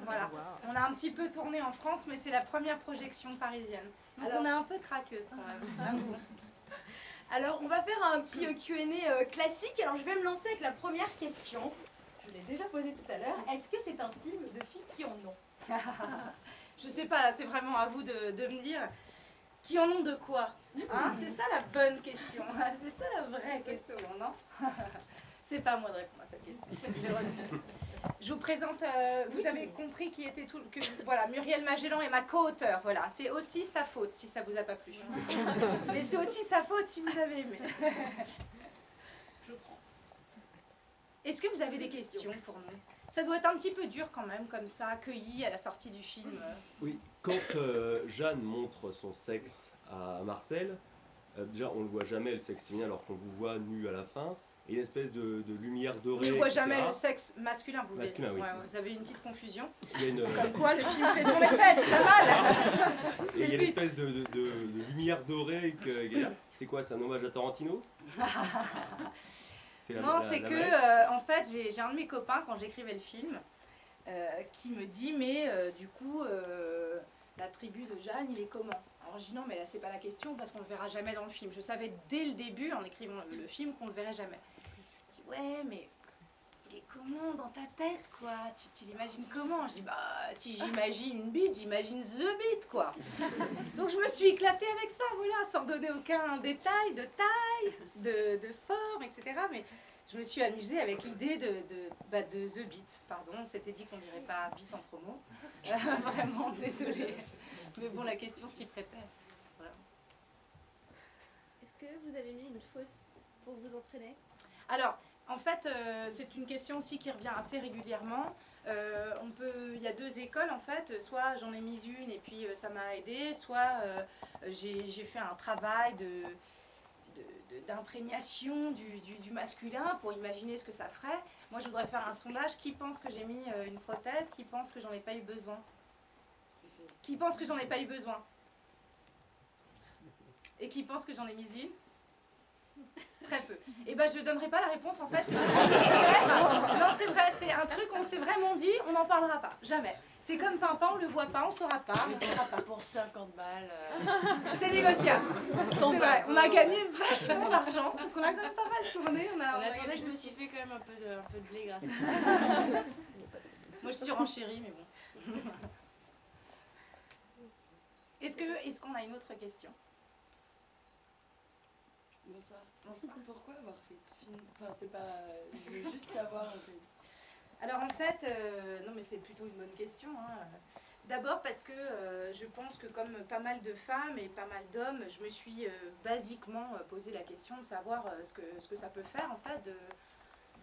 Voilà. On a un petit peu tourné en France, mais c'est la première projection parisienne. Donc Alors, on est un peu traqueuse quand même. alors, on va faire un petit Q&A classique. Alors, je vais me lancer avec la première question. Je l'ai déjà posée tout à l'heure. Est-ce que c'est un film de filles qui en ont? Je sais pas, c'est vraiment à vous de me dire qui en ont de quoi. Hein, c'est ça la bonne question. C'est ça la vraie question, non? C'est pas à moi de répondre à cette question. Je refuse. Je vous présente, vous avez compris qui était tout, que voilà, Muriel Magellan est ma co-auteure. Voilà, c'est aussi sa faute si ça vous a pas plu. Mais c'est aussi sa faute si vous avez aimé. Je prends. Est-ce que vous avez des questions pour nous? Ça doit être un petit peu dur quand même, comme ça, accueilli à la sortie du film. Oui, quand Jeanne montre son sexe à Marcel, déjà on ne le voit jamais le sexe féminin alors qu'on vous voit nu à la fin, et une espèce de lumière On dorée. ne voit etc. jamais le sexe masculin, vous voulez. Masculin, oui. Ouais, vous avez une petite confusion. Il y a une, Comme quoi le film fait son effet, c'est pas mal. et C'est il y a le une but. espèce de lumière dorée. C'est quoi, c'est un hommage à Tarantino? C'est Non, c'est que, manette. en fait, j'ai un de mes copains, quand j'écrivais le film, qui me dit, mais du coup, la tribu de Jeanne, il est comment? Alors je dis non, mais là, c'est pas la question, parce qu'on le verra jamais dans le film. Je savais dès le début, en écrivant le film, qu'on le verrait jamais. Je dis, ouais, mais il est comment dans ta tête, quoi? Tu l'imagines comment? Je dis, bah, si j'imagine une bite, j'imagine the bite, quoi. Donc je me suis éclatée avec ça, voilà, sans donner aucun détail de taille, de forme, etc. Mais je me suis amusée avec l'idée de the bite, pardon. On s'était dit qu'on dirait pas bite en promo. Vraiment, désolée. Mais bon, la question s'y prêtait. Voilà. Est-ce que vous avez mis une fausse pour vous entraîner? Alors, en fait, c'est une question aussi qui revient assez régulièrement. Il y a deux écoles en fait, soit j'en ai mis une et puis ça m'a aidé, soit j'ai fait un travail d'imprégnation du masculin pour imaginer ce que ça ferait. Moi je voudrais faire un sondage, qui pense que j'ai mis une prothèse, qui pense que j'en ai pas eu besoin? Qui pense que j'en ai pas eu besoin? Et qui pense que j'en ai mis une? Très peu. Et ben je donnerai pas la réponse en fait, c'est un grand mystère. Non c'est vrai, c'est un truc on s'est vraiment dit, on n'en parlera pas, jamais. C'est comme Pimpin, on le voit pas, on saura pas, on saura pas. Pour 50 balles. C'est négociable. C'est vrai, on a gagné vachement d'argent, parce qu'on a quand même pas mal tourné. On a Attendez, gagné je me suis fait quand même un peu de blé grâce à ça. Moi je suis surenchérie, mais bon. Est-ce qu'on a une autre question? Bonsoir. Pourquoi avoir fait ce film? Enfin, c'est pas. Je veux juste savoir un peu. Alors en fait, non mais c'est plutôt une bonne question. Hein. D'abord parce que je pense que comme pas mal de femmes et pas mal d'hommes, je me suis basiquement posé la question de savoir ce que ça peut faire en fait,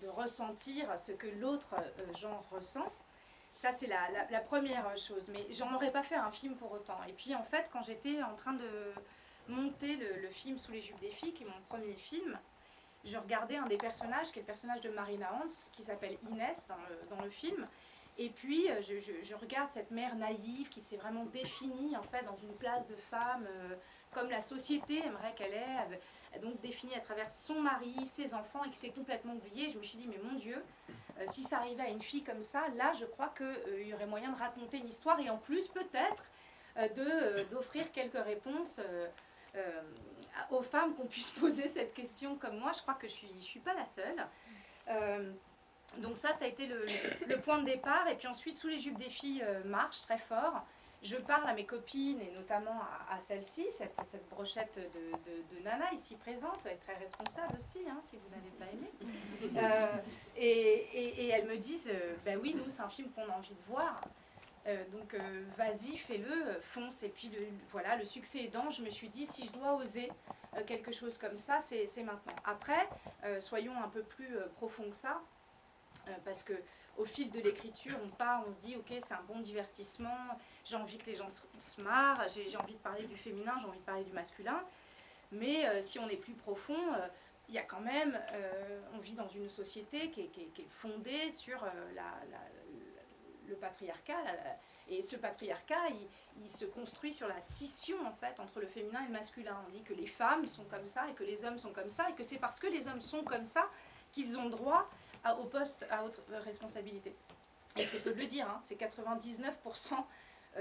de ressentir ce que l'autre genre ressent. Ça c'est la première chose, mais j'en aurais pas fait un film pour autant. Et puis en fait, quand j'étais en train de monter le film Sous les jupes des filles, qui est mon premier film, je regardais un des personnages, qui est le personnage de Marina Hans, qui s'appelle Inès dans le film. Et puis je regarde cette mère naïve qui s'est vraiment définie en fait dans une place de femme comme la société aimerait qu'elle ait, donc définie à travers son mari, ses enfants, et qui s'est complètement oubliée. Je me suis dit mais mon Dieu, si ça arrivait à une fille comme ça, là je crois qu'il y aurait moyen de raconter une histoire et en plus peut-être d'offrir quelques réponses aux femmes qu'on puisse poser cette question comme moi. Je crois que je suis pas la seule. Donc ça a été le point de départ. Et puis ensuite, Sous les jupes des filles marche très fort. Je parle à mes copines et notamment à celle-ci, cette brochette de Nana ici présente, est très responsable aussi, hein, si vous n'avez pas aimé. Et elles me disent, ben oui, nous c'est un film qu'on a envie de voir. Donc vas-y, fais-le, fonce. Et puis voilà, le succès aidant, je me suis dit, si je dois oser quelque chose comme ça, c'est maintenant. Après, soyons un peu plus profonds que ça, parce que au fil de l'écriture, on se dit, ok, c'est un bon divertissement, j'ai envie que les gens se marrent, j'ai envie de parler du féminin, j'ai envie de parler du masculin. Mais si on est plus profond, il y a quand même, on vit dans une société qui est fondée sur le patriarcat, et ce patriarcat, il se construit sur la scission en fait entre le féminin et le masculin. On dit que les femmes sont comme ça et que les hommes sont comme ça, et que c'est parce que les hommes sont comme ça qu'ils ont droit au poste à haute responsabilité. et c'est peu de le dire, hein, c'est 99%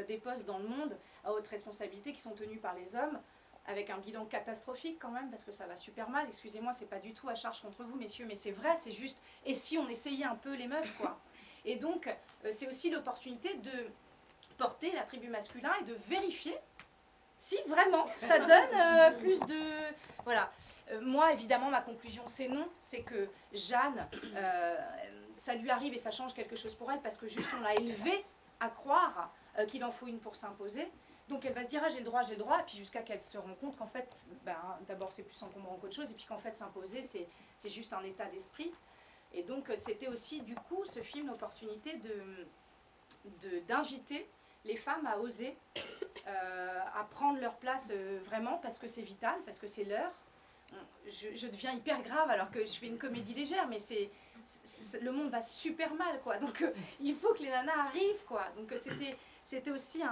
des postes dans le monde à haute responsabilité qui sont tenus par les hommes, avec un bilan catastrophique quand même, parce que ça va super mal. Excusez-moi, c'est pas du tout à charge contre vous, messieurs, mais c'est vrai, c'est juste. Et si on essayait un peu les meufs, quoi. Et donc, c'est aussi l'opportunité de porter l'attribut masculin et de vérifier si vraiment ça donne plus de. Voilà. Moi, évidemment, ma conclusion, c'est non. C'est que Jeanne, ça lui arrive et ça change quelque chose pour elle, parce que juste on l'a élevée à croire qu'il en faut une pour s'imposer. Donc elle va se dire, ah, j'ai le droit, et puis jusqu'à qu'elle se rende compte qu'en fait, ben, d'abord c'est plus encombrant qu'autre chose, et puis qu'en fait s'imposer, c'est juste un état d'esprit. Et donc c'était aussi du coup ce film l'opportunité d'inviter les femmes à oser, à prendre leur place vraiment, parce que c'est vital, parce que c'est l'heure. Je deviens hyper grave alors que je fais une comédie légère, mais le monde va super mal, quoi. Donc il faut que les nanas arrivent, quoi. Donc c'était aussi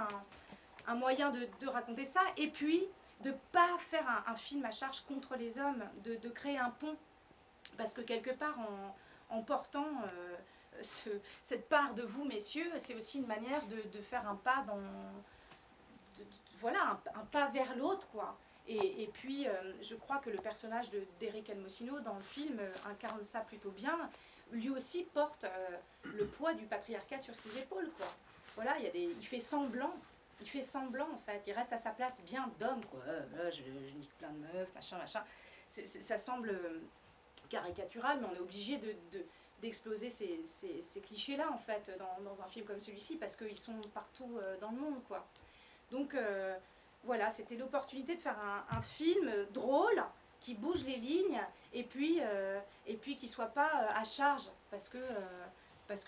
un moyen de raconter ça, et puis de pas faire un film à charge contre les hommes, de créer un pont, parce que quelque part en portant cette part de vous, messieurs, c'est aussi une manière de faire un pas voilà, un pas vers l'autre, quoi. Et puis je crois que le personnage d'Eric Elmosino dans le film incarne ça plutôt bien. Lui aussi porte le poids du patriarcat sur ses épaules, quoi. Voilà, il fait semblant. Il fait semblant, en fait. Il reste à sa place bien d'homme, quoi. Là, je nique plein de meufs, machin. Ça semble caricatural, mais on est obligé d'exploser ces clichés-là, en fait, dans un film comme celui-ci, parce qu'ils sont partout dans le monde, quoi. Donc, voilà, c'était l'opportunité de faire un film drôle, qui bouge les lignes, et puis qui soit pas à charge, parce que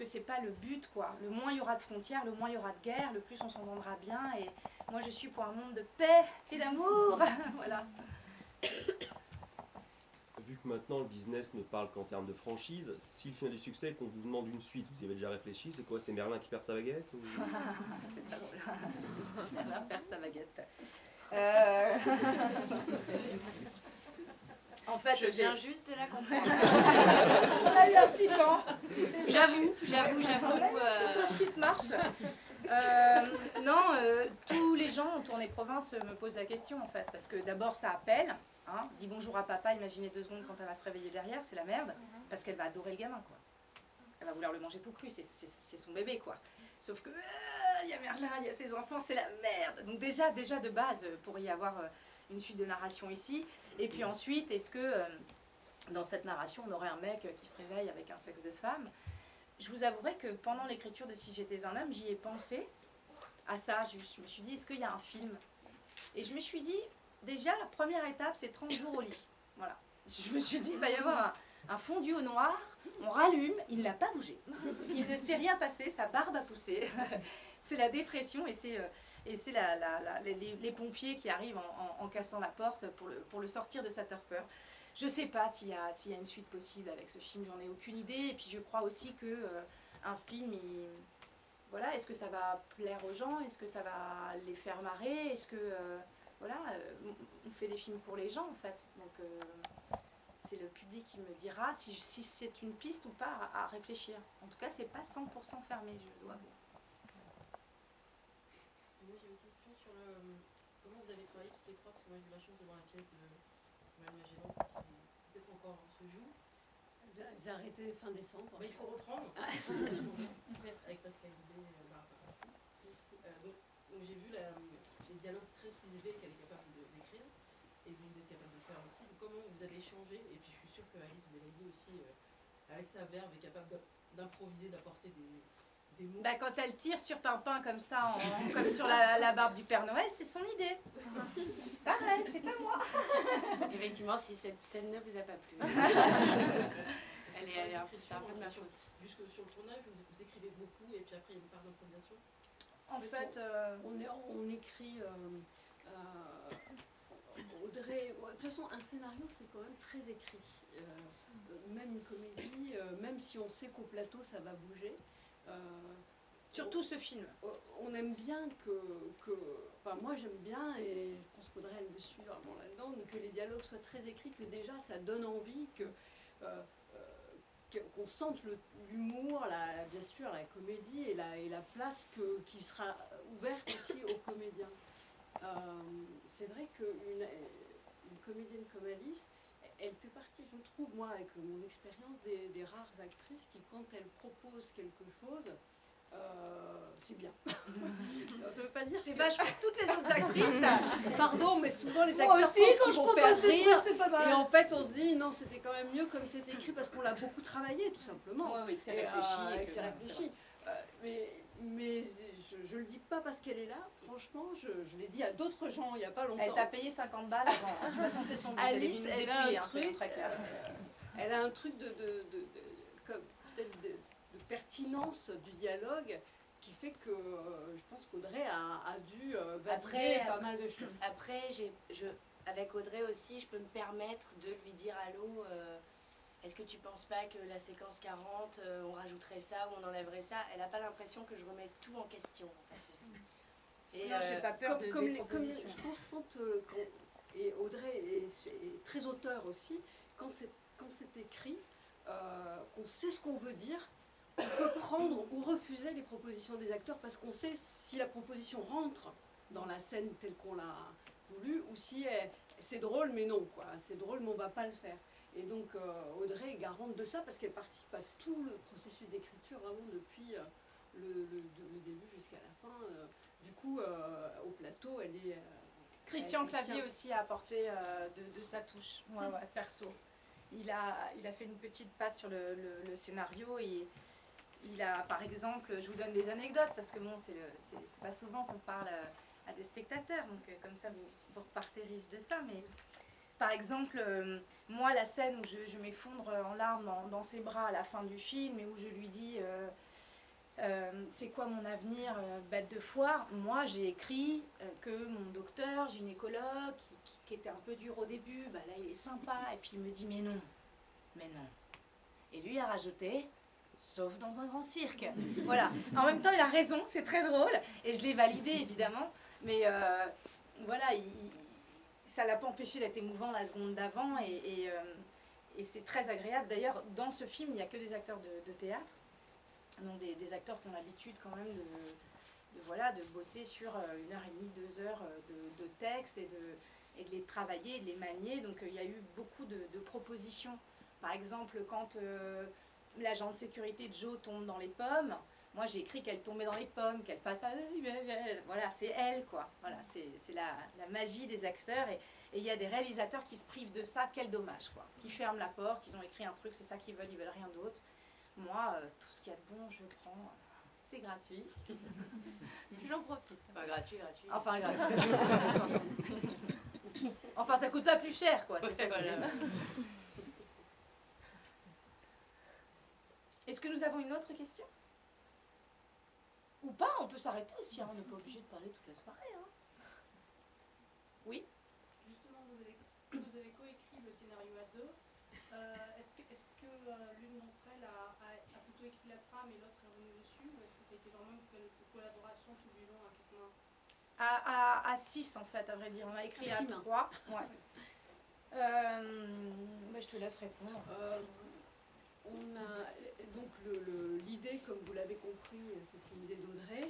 c'est pas le but, quoi. Le moins il y aura de frontières, le moins il y aura de guerre, le plus on s'entendra bien, et moi je suis pour un monde de paix et d'amour. Voilà. Vu que maintenant le business ne parle qu'en termes de franchise, si le film a du succès et qu'on vous demande une suite, vous y avez déjà réfléchi? C'est quoi? C'est Merlin qui perd sa baguette ou... C'est pas drôle. Merlin perd sa baguette. En fait, Je viens juste de la comprendre. On a eu un petit temps. J'avoue. Toute une petite marche. Non, tous les gens en tournée province me posent la question, en fait, parce que d'abord ça appelle, hein, dis bonjour à papa, imaginez 2 secondes quand elle va se réveiller derrière, c'est la merde, parce qu'elle va adorer le gamin, quoi. Elle va vouloir le manger tout cru, c'est son bébé, quoi. Sauf que il y a Merlin, il y a ses enfants, c'est la merde. Donc déjà de base, pour y avoir une suite de narration ici. Et puis ensuite, est-ce que dans cette narration, on aurait un mec qui se réveille avec un sexe de femme? Je vous avouerai que pendant l'écriture de Si j'étais un homme, j'y ai pensé à ça. Je me suis dit, est-ce qu'il y a un film? Et je me suis dit, déjà, la première étape, c'est 30 jours au lit. Voilà. Je me suis dit, il va y avoir un fondu au noir, on rallume, il n'a pas bougé. Il ne s'est rien passé, sa barbe a poussé. C'est la dépression, et c'est les pompiers qui arrivent en cassant la porte pour le sortir de sa torpeur. Je ne sais pas s'il y a une suite possible avec ce film, j'en ai aucune idée. Et puis je crois aussi que un film, voilà, est-ce que ça va plaire aux gens? Est-ce que ça va les faire marrer? Est-ce que voilà, on fait des films pour les gens, en fait. Donc c'est le public qui me dira si c'est une piste ou pas à réfléchir. En tout cas, c'est pas 100% fermé, je dois avouer. Moi j'ai une question sur comment vous avez travaillé toutes les trois, parce que moi j'ai eu la chance de voir la pièce de Mme Magellan qui peut-être encore se joue. J'ai arrêté fin décembre. Il faut reprendre. Avec Pascal Guibé et Barbara Parfus. Donc j'ai vu les dialogues très ciselés qu'elle est capable d'écrire, et vous êtes capable de faire aussi. Donc, comment vous avez échangé, et puis je suis sûre que Alice Bellamy aussi, avec sa verve, est capable d'improviser, d'apporter des mots. Bah, quand elle tire sur Pimpin comme ça, comme sur la barbe du Père Noël, c'est son idée. Pareil, c'est pas moi. Donc effectivement, si cette scène ne vous a pas plu, elle est un peu, c'est un peu de ma faute. Jusque sur le tournage, vous écrivez beaucoup, et puis après il y a une part d'improvisation. En fait, on écrit Audrey. De toute façon, un scénario, c'est quand même très écrit. Même une comédie, même si on sait qu'au plateau ça va bouger. surtout ce film. On aime bien enfin moi j'aime bien, et je pense qu'Audrey elle me suit vraiment là-dedans, que les dialogues soient très écrits, que déjà ça donne envie, qu'on sente l'humour, bien sûr, la comédie et la place qui sera ouverte aussi aux comédiens. C'est vrai qu'une comédienne comme Alice, elle fait partie, je trouve, moi, avec mon expérience, des rares actrices qui, quand elles proposent quelque chose, c'est bien. Ça veut pas dire C'est que... vachement toutes les autres actrices. Pardon, mais souvent les Moi acteurs aussi, pensent quand qu'ils je vont faire propose des rire. trucs, c'est pas mal. Et en fait, on se dit, non, c'était quand même mieux comme c'était écrit parce qu'on l'a beaucoup travaillé, tout simplement. Oui, que c'est Et, réfléchi. et et que que- c'est ouais, réfléchi. Mais je le dis pas parce qu'elle est là. Franchement, je l'ai dit à d'autres gens il n'y a pas longtemps. Elle t'a payé 50 balles avant. De toute façon, c'est son but. Alice, elle a un soyons truc, très clairs. elle a un truc comme peut-être de pertinence du dialogue qui fait que je pense qu'Audrey a dû valider pas mal de choses. Après, avec Audrey aussi, je peux me permettre de lui dire allô, est-ce que tu penses pas que la séquence 40, on rajouterait ça ou on enlèverait ça? Elle n'a pas l'impression que je remette tout en question en fait aussi. Et Non, j'ai pas peur des comme propositions. je pense et Audrey est très auteur aussi, quand c'est écrit, qu'on sait ce qu'on veut dire, on peut prendre ou refuser les propositions des acteurs parce qu'on sait si la proposition rentre dans la scène telle qu'on l'a voulu ou si c'est drôle mais non, quoi. C'est drôle mais on va pas le faire. Et donc Audrey est garante de ça parce qu'elle participe à tout le processus d'écriture vraiment depuis le début jusqu'à la fin. Du coup, au plateau, elle est... Christian elle Clavier tient. aussi a apporté de sa touche, perso. Il a fait une petite passe sur le scénario et il a, par exemple, je vous donne des anecdotes parce que bon, c'est pas souvent qu'on parle à des spectateurs, donc comme ça vous repartez riche de ça, mais par exemple, moi la scène où je m'effondre en larmes dans ses bras à la fin du film et où je lui dis c'est quoi mon avenir, bête de foire, moi j'ai écrit que mon docteur gynécologue qui était un peu dur au début, bah là il est sympa et puis il me dit mais non, et lui a rajouté sauf dans un grand cirque. Voilà. En même temps, il a raison, c'est très drôle, et je l'ai validé évidemment, mais voilà, ça l'a pas empêché d'être émouvant la seconde d'avant, et c'est très agréable. D'ailleurs, dans ce film, il n'y a que des acteurs de théâtre, donc des acteurs qui ont l'habitude quand même de bosser sur 1h30, 2 heures de texte et de les travailler, de les manier. Donc il y a eu beaucoup de propositions. Par exemple, quand l'agent de sécurité Joe tombe dans les pommes, moi j'ai écrit qu'elle tombait dans les pommes, qu'elle fasse voilà, c'est elle quoi. Voilà, c'est la magie des acteurs, et il y a des réalisateurs qui se privent de ça, quel dommage quoi. Qui ferment la porte, ils ont écrit un truc, c'est ça qu'ils veulent rien d'autre. Moi, tout ce qu'il y a de bon, je prends. C'est gratuit. J'en profite. Pas gratuit. Enfin, gratuit. Enfin, ça coûte pas plus cher, quoi. C'est ça que je veux dire. Est-ce que nous avons une autre question? Ou pas? On peut s'arrêter aussi, hein. On n'est pas obligé de parler toute la soirée. Hein. Oui? Justement, vous avez coécrit le scénario à deux. Est-ce que l'une d'entre elles a plutôt écrit la trame et l'autre est revenue dessus, ou est-ce que ça a été vraiment une collaboration tout du long à quatre mains? À 6 en fait, à vrai dire. On a écrit à 6 mains. 3. Ouais. Je te laisse répondre. On a donc l'idée, comme vous l'avez compris, c'est une idée d'Audrey,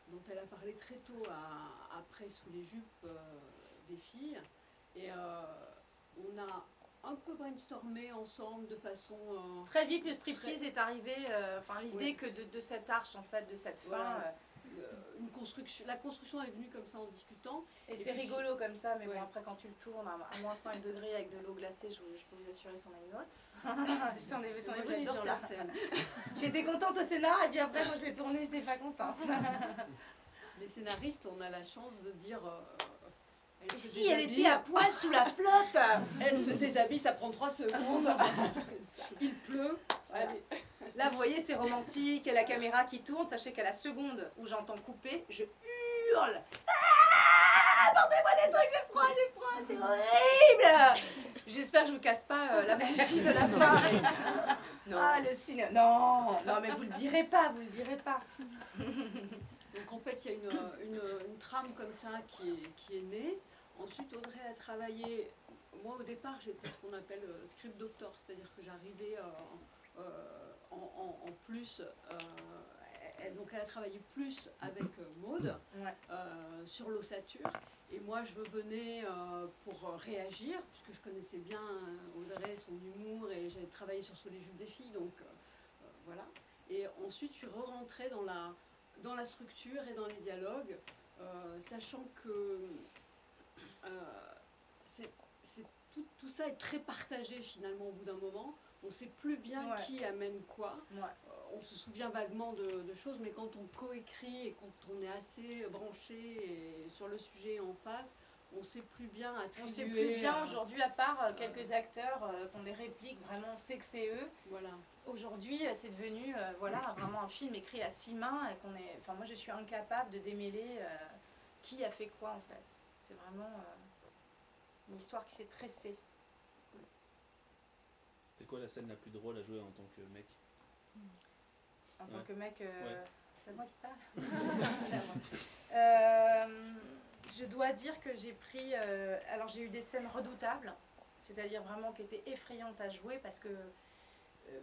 dont elle a parlé très tôt après Sous les jupes des filles. Et on a un peu brainstormé ensemble de façon... Très vite, le striptease est arrivé. L'idée Ouais. que de cette arche, en fait, de cette fin. Voilà. La construction est venue comme ça en discutant. Et Et c'est puis- rigolo comme ça, mais Ouais. bon, après, quand tu le tournes à moins 5 degrés avec de l'eau glacée, je peux vous assurer, c'en a une autre. J'en ai vu Moi, les j'adore jours-là. cette scène. J'étais contente au scénar, et puis après, quand je l'ai tourné, j'étais pas contente. Les scénaristes, on a la chance de dire... Et si elle était à poil sous la flotte? Elle se déshabille, ça prend 3 secondes. Il pleut. Voilà. Allez. Là, vous voyez, c'est romantique, il y a la caméra qui tourne. Sachez qu'à la seconde où j'entends couper, je hurle. Ah, apportez-moi des trucs, j'ai froid, c'est horrible. J'espère que je vous casse pas la magie de la fin. Non. Ah, le cinéma. Non, mais vous le direz pas. Donc en fait, il y a une trame comme ça qui est née. Ensuite, Audrey a travaillé. Moi, au départ, j'étais ce qu'on appelle script doctor, c'est-à-dire que j'arrivais en plus, donc elle a travaillé plus avec Maud Ouais. sur l'ossature. Et moi, je venais pour réagir, puisque je connaissais bien Audrey, son humour, et j'avais travaillé sur Sous les jupes des filles, donc voilà. Et ensuite, je suis re-rentrée dans la structure et dans les dialogues, sachant que tout ça est très partagé finalement au bout d'un moment. On ne sait plus bien Ouais. qui amène quoi. Ouais. On se souvient vaguement de choses, mais quand on coécrit et quand on est assez branché sur le sujet en face, on ne sait plus bien attribuer. On sait plus bien aujourd'hui, à part quelques acteurs qui ont des répliques, vraiment on sait que c'est eux. Voilà. Aujourd'hui, c'est devenu voilà, vraiment un film écrit à 6 mains et qu'on est. Enfin, moi, je suis incapable de démêler qui a fait quoi en fait. C'est vraiment une histoire qui s'est tressée. C'était quoi la scène la plus drôle à jouer en tant que mec? En tant Ouais. que mec, Ouais. c'est à moi qui parle. C'est à moi. Je dois dire que j'ai pris. Alors, j'ai eu des scènes redoutables, c'est-à-dire vraiment qui étaient effrayantes à jouer parce que.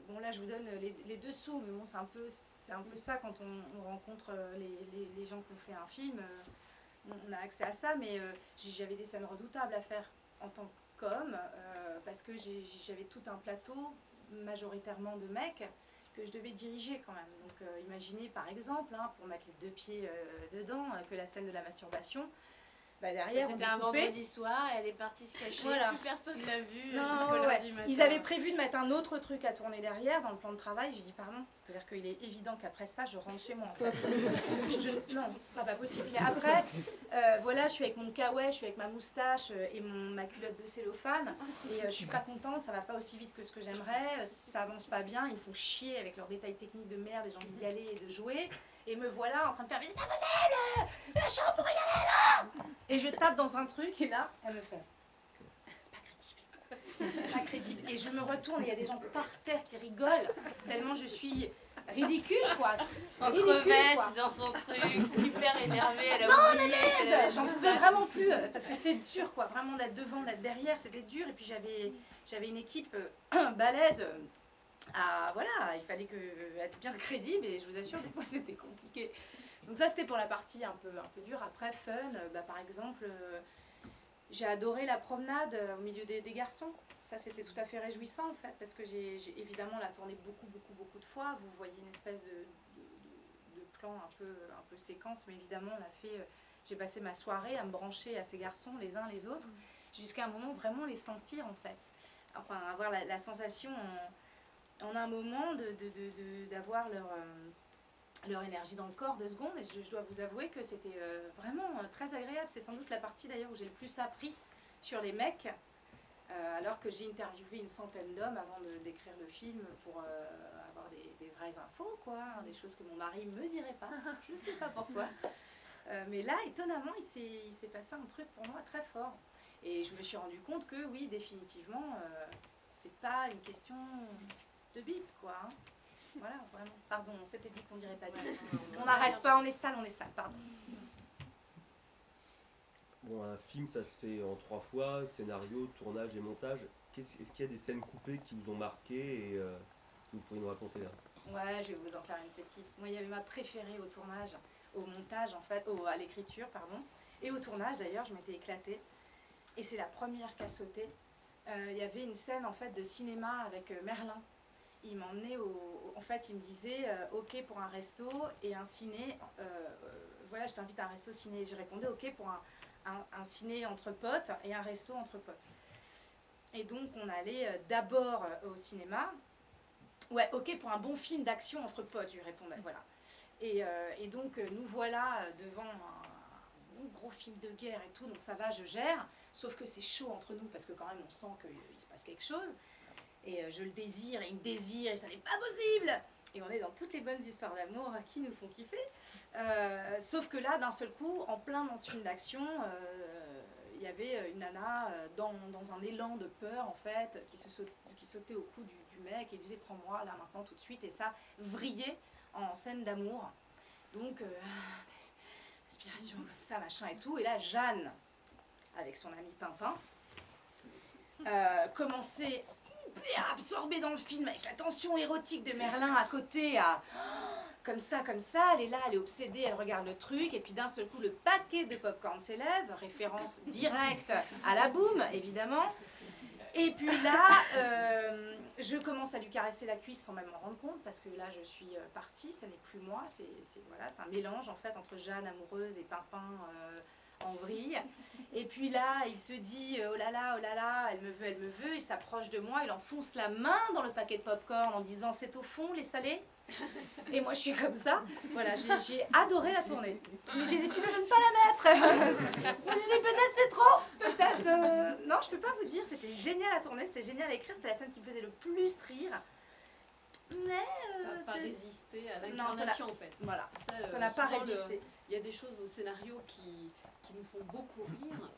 Bon là je vous donne les dessous, mais bon c'est un peu ça quand on rencontre les gens qui ont fait un film, on a accès à ça, mais j'avais des scènes redoutables à faire en tant qu'homme, parce que j'avais tout un plateau, majoritairement de mecs, que je devais diriger quand même. Donc imaginez par exemple, pour mettre les 2 pieds dedans, que la scène de la masturbation, bah derrière on C'était dit un couper. vendredi soir, elle est partie se cacher, Voilà. plus personne l'a vue Non, jusqu'au ouais. lundi matin. Ils avaient prévu de mettre un autre truc à tourner derrière dans le plan de travail. J'ai dit pardon, c'est-à-dire qu'il est évident qu'après ça, je rentre chez moi. En fait. Non, ce sera pas possible. Mais après, voilà, je suis avec mon kawaii, je suis avec ma moustache et ma culotte de cellophane, et je suis pas contente, ça va pas aussi vite que ce que j'aimerais, ça avance pas bien, ils me font chier avec leurs détails techniques de merde, et j'ai envie d'y aller et de jouer. Et me voilà en train de faire, mais c'est pas possible, la chambre pour y aller là. Et je tape dans un truc et là, elle me fait, c'est pas crédible. C'est pas crédible. Et je me retourne et il y a des gens par terre qui rigolent tellement je suis ridicule quoi. En Ridicule, crevette, quoi. dans son truc, super énervée, elle a oublié. qu'elle avait J'en fait pouvais ça. vraiment plus parce que c'était dur quoi, vraiment d'être devant, d'être derrière, c'était dur. Et puis j'avais une équipe balèze. Voilà, il fallait être bien crédible et je vous assure des fois c'était compliqué. Donc ça c'était pour la partie un peu dure. Après fun, par exemple j'ai adoré la promenade au milieu des garçons. Ça c'était tout à fait réjouissant en fait parce que j'ai évidemment la tourné beaucoup de fois. Vous voyez une espèce de plan un peu séquence, mais évidemment on a fait. J'ai passé ma soirée à me brancher à ces garçons les uns les autres jusqu'à un moment vraiment les sentir en fait. Enfin avoir la sensation en un moment d'avoir leur énergie dans le corps 2 secondes, et je dois vous avouer que c'était vraiment très agréable. C'est sans doute la partie d'ailleurs où j'ai le plus appris sur les mecs, alors que j'ai interviewé une centaine d'hommes avant d'écrire le film pour avoir des vraies infos, quoi, des choses que mon mari me dirait pas, je ne sais pas pourquoi. Mais là, étonnamment, il s'est passé un truc pour moi très fort. Et je me suis rendu compte que oui, définitivement, c'est pas une question de bite, quoi. Hein. Voilà, vraiment. Pardon, on s'était dit qu'on dirait pas de bite. On n'arrête pas, on est sale, pardon. Bon, un film, ça se fait en 3 fois, scénario, tournage et montage. Est-ce qu'il y a des scènes coupées qui vous ont marqué et que vous pourriez nous raconter là? Ouais, je vais vous en faire une petite. Moi, il y avait ma préférée au tournage, au montage en fait, à l'écriture, pardon. Et au tournage d'ailleurs, je m'étais éclatée. Et c'est la première qui a sauté. Il y avait une scène en fait de cinéma avec Merlin. Il m'emmenait en fait, il me disait ok pour un resto et un ciné. Voilà, je t'invite à un resto ciné. Je répondais ok pour un ciné entre potes et un resto entre potes. Et donc on allait d'abord au cinéma. Ouais, ok pour un bon film d'action entre potes, je lui répondais. Voilà. Et donc nous voilà devant un gros film de guerre et tout, donc ça va, je gère. Sauf que c'est chaud entre nous parce que quand même on sent qu'il se passe quelque chose. Et je le désire, et il me désire, et ça n'est pas possible. Et on est dans toutes les bonnes histoires d'amour qui nous font kiffer. Sauf que là, d'un seul coup, en plein dans ce film d'action, il y avait une nana dans un élan de peur, en fait, qui sautait au cou du mec et lui disait « Prends-moi, là, maintenant, tout de suite ». Et ça vrillait en scène d'amour. Donc, respiration comme ça, machin et tout. Et là, Jeanne, avec son ami Pimpin, commencer hyper absorbée dans le film avec la tension érotique de Merlin à côté, comme ça, elle est là, elle est obsédée, elle regarde le truc, et puis d'un seul coup le paquet de popcorn s'élève, référence directe à la boum, évidemment. Et puis là, je commence à lui caresser la cuisse sans même m'en rendre compte, parce que là je suis partie, ça n'est plus moi, c'est un mélange en fait entre Jeanne amoureuse et Pimpin en vrille. Et puis là, il se dit oh là là, elle me veut, il s'approche de moi, il enfonce la main dans le paquet de popcorn en disant c'est au fond les salés. Et moi je suis comme ça, voilà, j'ai adoré la tournée. Mais j'ai décidé de ne pas la mettre. Moi j'ai dit peut-être c'est trop, peut-être. Non, je peux pas vous dire, c'était génial la tournée, c'était génial à écrire, c'était la scène qui me faisait le plus rire. Mais ça n'a pas résisté à Non, l'incarnation en fait. Voilà, Ça, ça n'a pas souvent, résisté. Il y a des choses au scénario qui nous font beaucoup rire.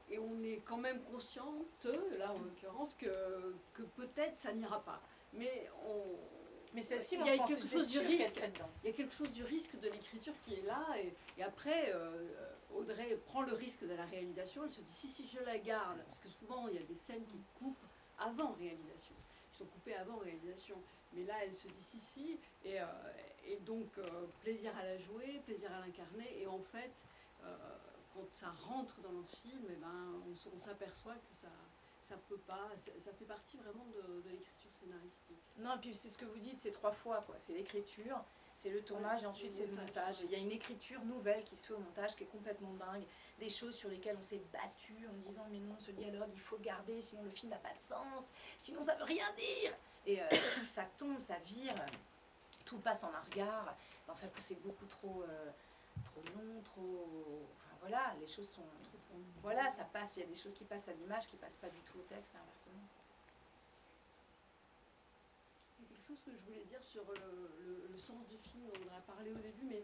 Et on est quand même consciente, là en l'occurrence, que peut-être ça n'ira pas. Mais celle-ci, il y a quelque chose du risque. Il y a quelque chose du risque de l'écriture qui est là. Et après, Audrey prend le risque de la réalisation. Elle se dit si je la garde, parce que souvent il y a des scènes qui coupent avant réalisation, qui sont coupées avant réalisation. Mais là, elle se dit si. Et donc plaisir à la jouer, plaisir à l'incarner. Et en fait, quand ça rentre dans le film, eh ben, on s'aperçoit que ça peut pas, ça fait partie vraiment de l'écriture scénaristique. Non, et puis c'est ce que vous dites, c'est 3 fois, quoi. C'est l'écriture, c'est le tournage, et ensuite c'est le montage. Il y a une écriture nouvelle qui se fait au montage qui est complètement dingue. Des choses sur lesquelles on s'est battu en disant mais non, ce dialogue, il faut le garder, sinon le film n'a pas de sens, sinon ça veut rien dire. Et ça tombe, ça vire, tout passe en un regard. D'un seul coup, c'est beaucoup trop long, Enfin voilà, les choses sont... Voilà, ça passe, il y a des choses qui passent à l'image, qui passent pas du tout au texte, et inversement. Il y a quelque chose que je voulais dire sur le sens du film dont on a parlé au début, mais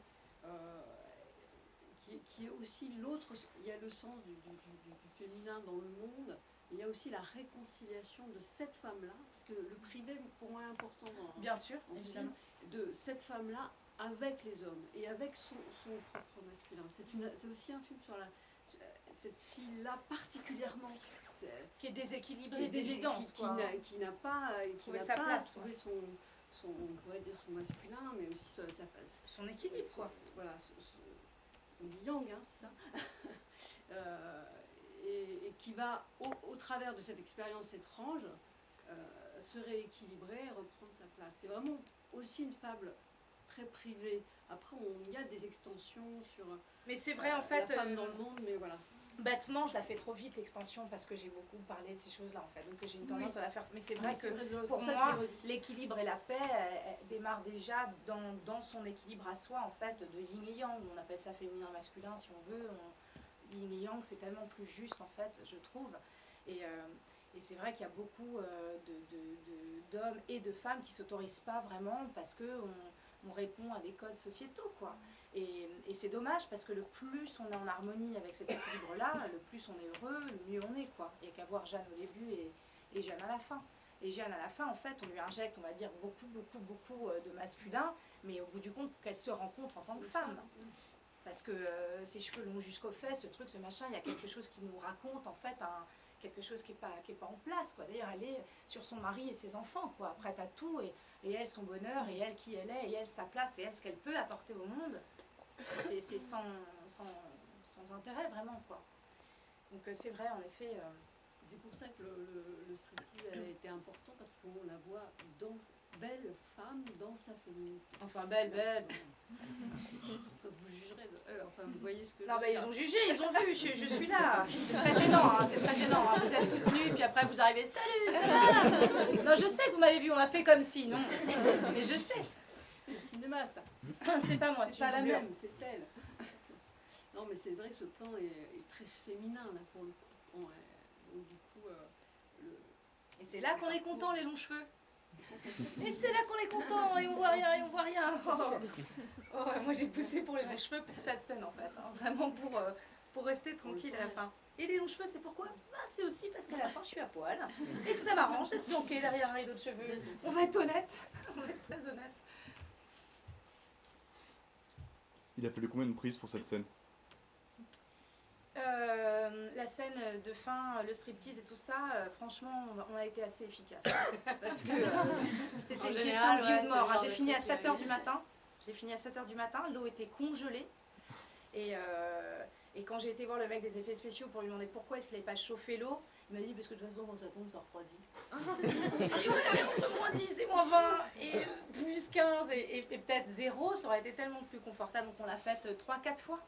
qui est aussi l'autre. Il y a le sens du féminin dans le monde, mais il y a aussi la réconciliation de cette femme-là, parce que le privé pour moi est important bien sûr, dans ce film, de cette femme-là avec les hommes et avec son propre masculin. C'est aussi un film sur cette fille-là particulièrement qui est déséquilibrée, d'évidence, qui n'a pas trouvé son, on pourrait dire son masculin, mais aussi son équilibre, quoi. Voilà, son yang, hein, c'est ça. Et qui va, au travers de cette expérience étrange, se rééquilibrer, reprendre sa place. C'est vraiment aussi une fable très privée. Après, il y a des extensions sur mais c'est vrai, en fait, la femme dans le monde, mais voilà. Bêtement, je la fais trop vite l'extension parce que j'ai beaucoup parlé de ces choses-là en fait, donc j'ai une tendance à la faire. Mais c'est vrai que pour moi, l'équilibre et la paix elle démarre déjà dans son équilibre à soi en fait, de yin et yang. On appelle ça féminin masculin si on veut. Yin et yang, c'est tellement plus juste en fait, je trouve. Et c'est vrai qu'il y a beaucoup d'hommes et de femmes qui s'autorisent pas vraiment parce que on répond à des codes sociétaux, quoi. Et c'est dommage parce que le plus on est en harmonie avec cet équilibre-là, le plus on est heureux, le mieux on est, quoi. Il n'y a qu'à voir Jeanne au début et Jeanne à la fin. Et Jeanne à la fin, en fait, on lui injecte, on va dire, beaucoup de masculin, mais au bout du compte, pour qu'elle se rencontre en tant que femme. Parce que ses cheveux longs jusqu'aux fesses, ce truc, ce machin, il y a quelque chose qui nous raconte, en fait, quelque chose qui est pas en place, quoi. D'ailleurs, elle est sur son mari et ses enfants, quoi, prête à tout, et elle, son bonheur, et elle, qui elle est, et elle, sa place, et elle, ce qu'elle peut apporter au monde. C'est sans intérêt, vraiment, quoi. Donc c'est vrai, en effet... C'est pour ça que le striptease a été important, parce qu'on la voit belle femme dans sa féminité. Enfin, belle. Donc vous jugerez, enfin vous voyez ce que... Non, mais ils ont jugé, ils ont vu, je suis là. C'est très gênant, hein, c'est très gênant. Hein. Vous êtes toutes nues, puis après vous arrivez, salut, ça va? Non, je sais que vous m'avez vu, on l'a fait comme si, non. Mais je sais. C'est le cinéma, ça. C'est pas moi, c'est pas la même, c'est elle. Non, mais c'est vrai que ce plan est très féminin, là, pour le coup. Donc, du coup, et c'est là qu'on est content, les longs cheveux. Et c'est là qu'on est content, et on voit rien. Oh, moi j'ai poussé pour les longs cheveux pour cette scène, en fait. Hein. Vraiment pour rester tranquille à la fin. Et les longs cheveux, c'est pourquoi? C'est aussi parce qu'à la fin, je suis à poil. Et que ça m'arrange d'être planquée derrière un rideau de cheveux. On va être honnête. On va être très honnête. Il a fallu combien de prises pour cette scène? La la scène de fin, le striptease et tout ça, franchement, on a été assez efficace. Parce que c'était En une général, question de vie ou de ouais, mort. c'est le J'ai genre fini de à truc 7h qui du matin. J'ai fini à 7h du matin, l'eau était congelée. Et quand j'ai été voir le mec des effets spéciaux pour lui demander pourquoi est-ce qu'il n'avait pas chauffé l'eau, il m'a dit parce que de toute façon quand ça tombe ça refroidit. Et on avait entre moins 10 et moins 20 et plus 15 et peut-être 0, ça aurait été tellement plus confortable. Donc on l'a faite 3-4 fois.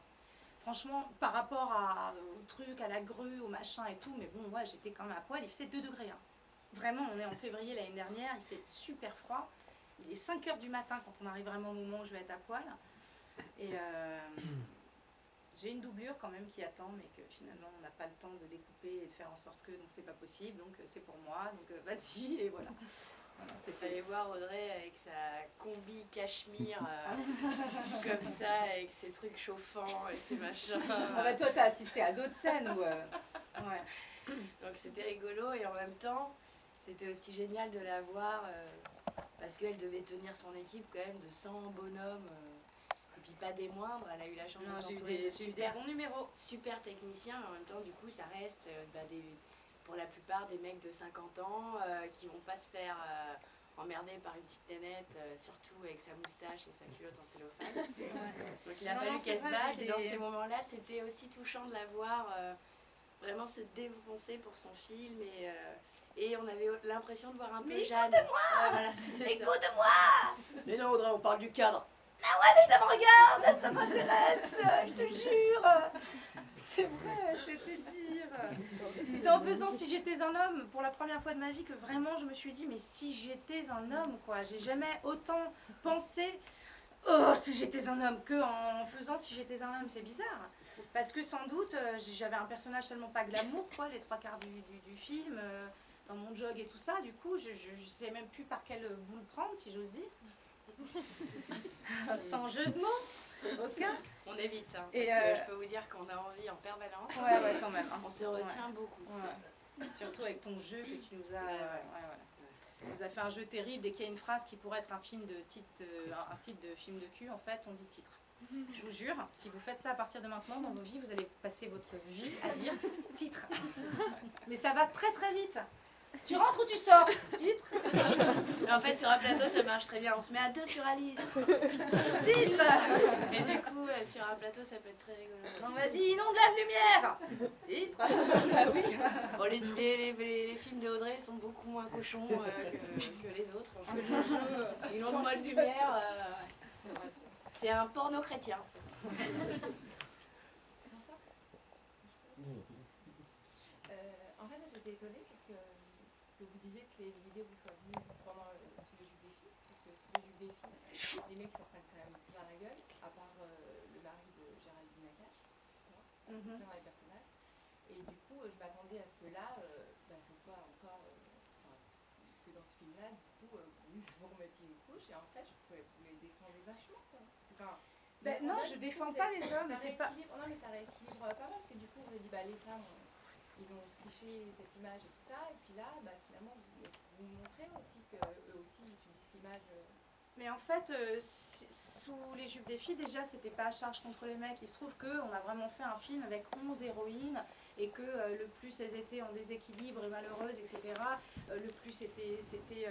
Franchement, par rapport au truc, à la grue, au machin et tout, mais bon, ouais, j'étais quand même à poil, il faisait 2 degrés. Hein. Vraiment, on est en février l'année dernière, il fait super froid. Il est 5h du matin quand on arrive vraiment au moment où je vais être à poil. Et j'ai une doublure quand même qui attend, mais que finalement on n'a pas le temps de découper et de faire en sorte que, donc c'est pas possible, donc c'est pour moi, donc vas-y, et voilà. Voilà, Il fallait voir Audrey avec sa combi cachemire, comme ça, avec ses trucs chauffants et ses machins. Ah bah toi t'as assisté à d'autres scènes où... ouais. Donc c'était rigolo et en même temps, c'était aussi génial de la voir parce qu'elle devait tenir son équipe quand même de 100 bonhommes. Et puis pas des moindres, elle a eu la chance de s'entourer de j'ai eu des bons numéros. super techniciens, mais en même temps du coup ça reste pour la plupart des mecs de 50 ans qui vont pas se faire emmerder par une petite nénette, surtout avec sa moustache et sa culotte en cellophane. Donc il a fallu qu'elle se batte et dans ces moments-là c'était aussi touchant de la voir vraiment se défoncer pour son film et on avait l'impression de voir un peu Jeanne. Écoute-moi voilà, Écoute-moi Mais non Audrey, on parle du cadre. Ah ouais, mais ça me regarde, ça m'intéresse, je te jure. C'est vrai, c'était dire. C'est en faisant Si j'étais un homme, pour la première fois de ma vie, que vraiment je me suis dit, mais si j'étais un homme, quoi. J'ai jamais autant pensé, oh, si j'étais un homme, que en faisant Si j'étais un homme. C'est bizarre. Parce que sans doute, j'avais un personnage tellement pas glamour, quoi, les 3/4 du film, dans mon jog et tout ça. Du coup, je sais même plus par quelle boule prendre, si j'ose dire. Sans jeu de mots, aucun. On évite, hein, parce Et que je peux vous dire qu'on a envie en permanence. Ouais, quand même. Hein. On se retient beaucoup. Ouais. Surtout avec ton jeu que tu nous as... voilà. Tu nous as fait un jeu terrible. Dès qu'il y a une phrase qui pourrait être un titre de film de cul, en fait, on dit titre. Je vous jure, si vous faites ça à partir de maintenant, dans vos vies, vous allez passer votre vie à dire titre. Mais ça va très très vite. Tu rentres ou tu sors? Titre. Mais en fait, sur un plateau, ça marche très bien. On se met à 2 sur Alice. Titre. Et du coup, sur un plateau, ça peut être très rigolo. Non, vas-y, inonde la lumière. Titre. Ah oui. Bon, les films de Audrey sont beaucoup moins cochons que les autres. Que le jeu. Inonde-moi de lumière. C'est un porno chrétien, en fait. En fait, j'étais étonnée que vous disiez que les vidéos vous soient venues pendant sous les jupes des filles, parce que sous les jupes des filles, les mecs s'en prennent quand même plein la gueule, à part le mari de Géraldine Nakache, dans les personnages. Et du coup, je m'attendais à ce que là, ce soit encore, que dans ce film-là, du coup, vous remettiez une couche, et en fait, vous les défendez vachement, quoi. Non, je défends pas les hommes, c'est pas... Non, mais ça rééquilibre pas mal, parce que du coup, vous avez dit, les femmes, ils ont cliché cette image et tout ça, et puis là, finalement, vous montrez aussi qu'eux aussi, ils subissent l'image. Mais en fait, sous les jupes des filles, déjà, c'était pas à charge contre les mecs. Il se trouve qu'on a vraiment fait un film avec 11 héroïnes, et que le plus elles étaient en déséquilibre et malheureuses, etc., le plus c'était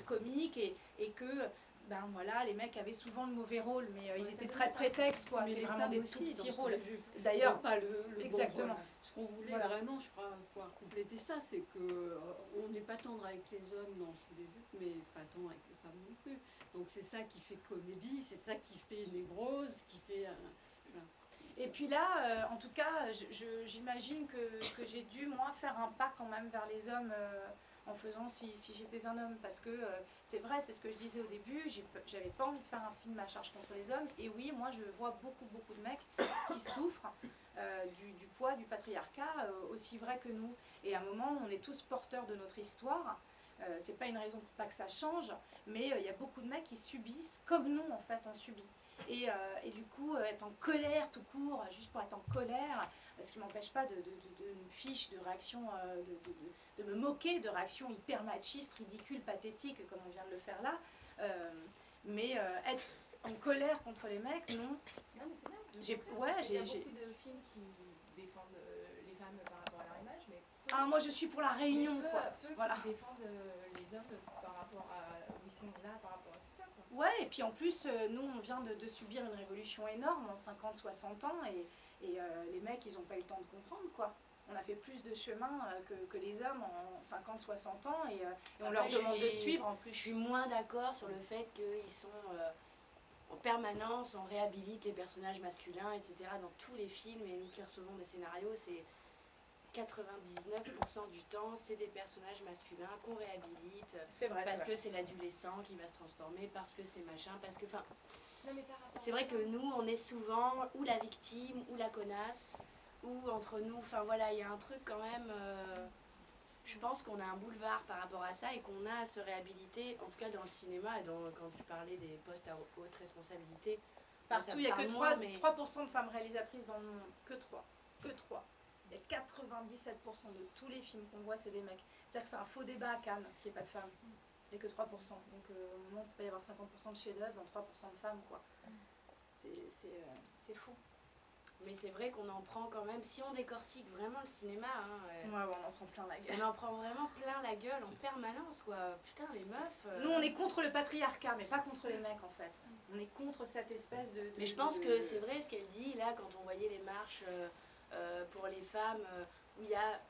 comique, et que... Ben voilà, les mecs avaient souvent le mauvais rôle, mais ils étaient très prétextes, quoi. C'est vraiment des tout petits rôles. D'ailleurs, pas le exactement. Bon, voilà. Ce qu'on voulait vraiment, je crois, pouvoir compléter ça, c'est que on n'est pas tendre avec les hommes dans Sous les jupes, mais pas tendre avec les femmes non plus. Donc c'est ça qui fait comédie, c'est ça qui fait névrose, qui fait... voilà. Et puis là, en tout cas, j'imagine que j'ai dû, moi, faire un pas quand même vers les hommes en faisant si j'étais un homme. Parce que c'est vrai, c'est ce que je disais au début, j'avais pas envie de faire un film à charge contre les hommes. Et oui, moi, je vois beaucoup de mecs qui souffrent du poids du patriarcat, aussi vrai que nous. Et à un moment, on est tous porteurs de notre histoire. C'est pas une raison pour pas que ça change, mais il y a beaucoup de mecs qui subissent, comme nous, en fait, on subit. Et du coup, être en colère tout court, juste pour être en colère, ce qui ne m'empêche pas de me fiche de réactions, de me moquer de réactions hyper machistes, ridicules, pathétiques, comme on vient de le faire là. Mais être en colère contre les mecs, non. Non, mais c'est bien. J'ai beaucoup de films qui défendent les femmes par Ah, moi je suis pour la réunion, quoi. Peu Voilà. qui défendent les hommes par rapport à où ils sont là, par rapport à tout ça, quoi. Ouais, et puis en plus, nous, on vient de subir une révolution énorme en 50-60 ans, et les mecs, ils n'ont pas eu le temps de comprendre, quoi. On a fait plus de chemin que les hommes en 50-60 ans, et on Après, leur demande de suivre en Je plus. suis moins d'accord sur le fait qu'ils sont en permanence, on réhabilite les personnages masculins, etc. Dans tous les films, et nous qui recevons des scénarios, c'est 99% du temps, c'est des personnages masculins qu'on réhabilite. C'est vrai, Parce c'est que vrai. c'est l'adolescent qui va se transformer, parce que c'est machin, parce que... Enfin, Non, mais par rapport c'est vrai que nous, on est souvent ou la victime, ou la connasse, ou entre nous. Enfin voilà, il y a un truc quand même... je pense qu'on a un boulevard par rapport à ça et qu'on a à se réhabiliter, en tout cas dans le cinéma et quand tu parlais des postes à haute responsabilité. Partout, il n'y a que 3, mais 3% de femmes réalisatrices dans le monde. Que 3. Que 3. Il y a 97% de tous les films qu'on voit, c'est des mecs. C'est-à-dire que c'est un faux débat à Cannes, qu'il n'y ait pas de femmes. Il n'y a que 3%. Donc au moment où il peut y avoir 50% de chefs-d'œuvre dans 3% de femmes, quoi. C'est fou. Mais c'est vrai qu'on en prend quand même, si on décortique vraiment le cinéma, hein, Ouais, on en prend plein la gueule. on en prend vraiment plein la gueule en permanence, quoi. Putain, les meufs... Nous, on est contre le patriarcat, mais pas contre les mecs, en fait. On est contre cette espèce de... Mais je pense que c'est vrai ce qu'elle dit, là, quand on voyait les marches pour les femmes, où il y a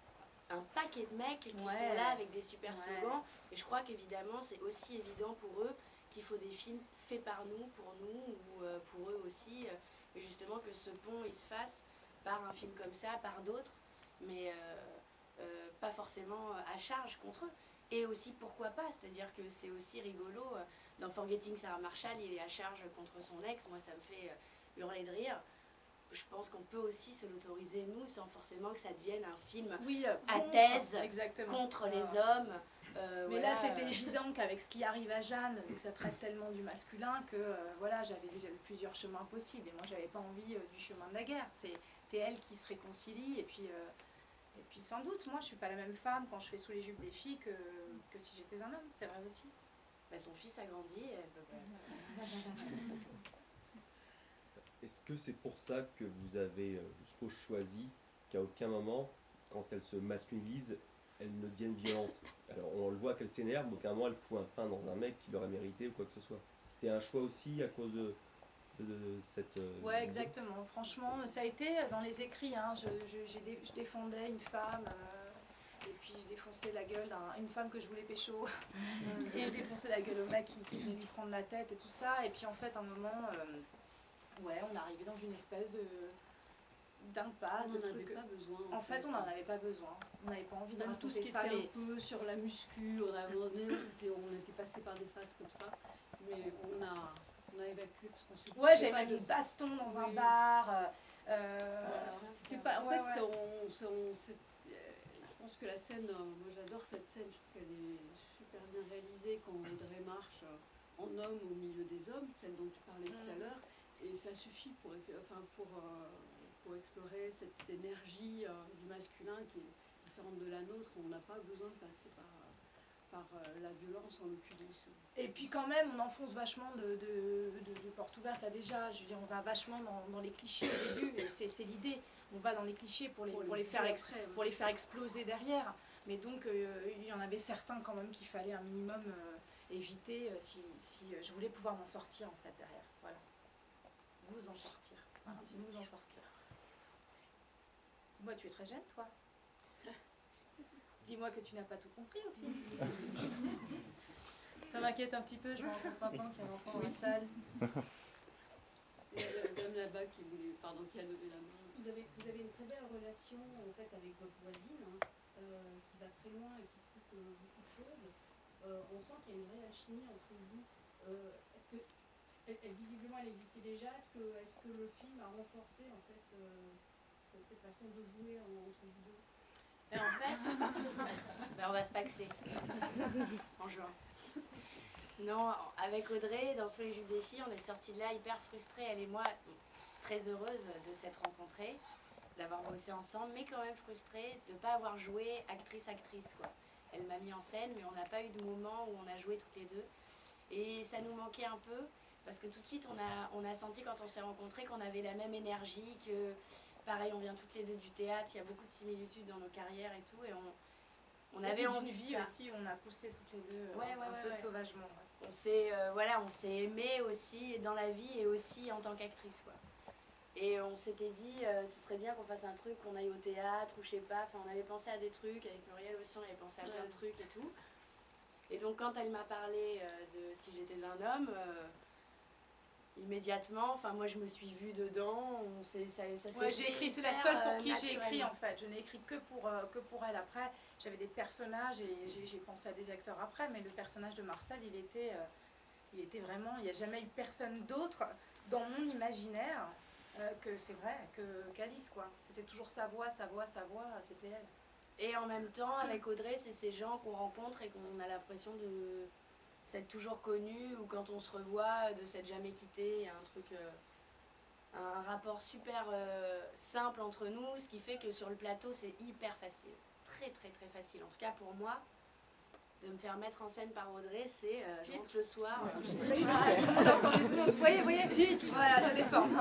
un paquet de mecs qui Ouais. sont là avec des super Ouais. slogans. Et je crois qu'évidemment, c'est aussi évident pour eux qu'il faut des films faits par nous, ou pour eux aussi. Mais justement que ce pont, il se fasse par un film comme ça, par d'autres, mais pas forcément à charge contre eux. Et aussi, pourquoi pas, c'est-à-dire que c'est aussi rigolo. Dans Forgetting Sarah Marshall, il est à charge contre son ex. Moi, ça me fait hurler de rire. Je pense qu'on peut aussi se l'autoriser, nous, sans forcément que ça devienne un film Oui, à contre, thèse exactement. contre les Voilà. hommes. Mais Voilà. là, c'était évident qu'avec ce qui arrive à Jeanne, vu que ça traite tellement du masculin, que voilà, j'avais déjà eu plusieurs chemins possibles. Et moi, j'avais pas envie du chemin de la guerre. C'est elle qui se réconcilie. Et puis sans doute, moi, je suis pas la même femme quand je fais Sous les jupes des filles que si j'étais un homme. C'est vrai aussi. Bah, son fils a grandi. Elle peut pas... Est-ce que c'est pour ça que vous avez, je suppose, choisi qu'à aucun moment, quand elle se masculinise, elle ne devienne violente? Alors on le voit qu'elle s'énerve, mais aucun moment elle fout un pain dans un mec qui l'aurait mérité ou quoi que ce soit. C'était un choix aussi à cause de cette... Ouais, exactement. Franchement, ça a été dans les écrits. Hein. Je défendais une femme, et puis je défonçais la gueule d'une femme que je voulais pécho. Et je défonçais la gueule au mec qui venait lui prendre la tête et tout ça. Et puis en fait, à un moment, ouais, on est arrivé dans une espèce d'impasse, On de n'en avait trucs. pas besoin. En fait, on n'en avait pas besoin. On n'avait pas envie de Même tout ce raconter qui ça. était Mais un peu sur la muscu, on a abandonné, on était passé par des phases comme ça, mais on a évacué parce qu'on s'est dit ouais, que j'avais c'était même pas mis baston dans un Oui. bar. C'était pas, en ouais, fait, ouais. je pense que la scène, moi j'adore cette scène, je trouve qu'elle est super bien réalisée quand Audrey marche en homme au milieu des hommes, celle dont tu parlais tout à l'heure, et ça suffit pour explorer cette énergie du masculin qui est différente de la nôtre. On n'a pas besoin de passer par la violence en l'occurrence. Et puis quand même, on enfonce vachement de portes ouvertes là déjà. Je veux dire, on va vachement dans les clichés au début, et c'est l'idée. On va dans les clichés pour les faire exploser derrière. Mais donc, il y en avait certains quand même qu'il fallait un minimum éviter si je voulais pouvoir m'en sortir en fait derrière. Voilà. Vous en sortir. Voilà, vous en sortir. Dis-moi, tu es très jeune toi. Dis-moi que tu n'as pas tout compris au film. Ça m'inquiète un petit peu, je me rends compte maintenant qu'il y a un enfant dans la salle. Il y a la dame là-bas qui a levé la main. Vous avez une très belle relation en fait avec votre voisine, hein, qui va très loin et qui explique beaucoup de choses. On sent qu'il y a une vraie alchimie entre vous. Est-ce que visiblement elle existait déjà? Est-ce que le film a renforcé en fait cette façon de jouer entre vous deux? Et en fait, on va se paxer en juin. Non, avec Audrey, dans Sous les jupes des filles, on est sortis de là hyper frustrés, elle et moi, très heureuses de s'être rencontrées, d'avoir bossé ensemble, mais quand même frustrées de ne pas avoir joué actrice-actrice, quoi. Elle m'a mis en scène, mais on n'a pas eu de moment où on a joué toutes les deux. Et ça nous manquait un peu, parce que tout de suite, on a senti quand on s'est rencontrés qu'on avait la même énergie, pareil, on vient toutes les deux du théâtre, il y a beaucoup de similitudes dans nos carrières et tout, et on Et avait puis envie d'une de vie ça. aussi, on a poussé toutes les deux Ouais, ouais, un ouais, peu ouais. sauvagement. Ouais. On s'est aimé aussi dans la vie et aussi en tant qu'actrice, quoi. Et on s'était dit, ce serait bien qu'on fasse un truc, qu'on aille au théâtre ou je sais pas. Enfin, on avait pensé à des trucs, avec Muriel aussi, on avait pensé à plein de trucs et tout. Et donc, quand elle m'a parlé de Si j'étais un homme, immédiatement, enfin, moi je me suis vue dedans. Ça s'est Ouais, j'ai fait écrit, c'est la hyper, seule pour qui j'ai écrit naturellement. en fait. Je n'ai écrit que pour elle. Après, j'avais des personnages et j'ai pensé à des acteurs après, mais le personnage de Marcel, il était vraiment. Il n'y a jamais eu personne d'autre dans mon imaginaire que c'est vrai, qu'Alice quoi. C'était toujours sa voix, c'était elle. Et en même temps, avec Audrey, c'est ces gens qu'on rencontre et qu'on a l'impression de s'être toujours connus, ou quand on se revoit, de s'être jamais quittés. Il y a un truc, un rapport super simple entre nous, ce qui fait que sur le plateau, c'est hyper facile. Très, très, très facile. En tout cas, pour moi, de me faire mettre en scène par Audrey, c'est je rentre le soir. Vous voyez, voilà, ça déforme.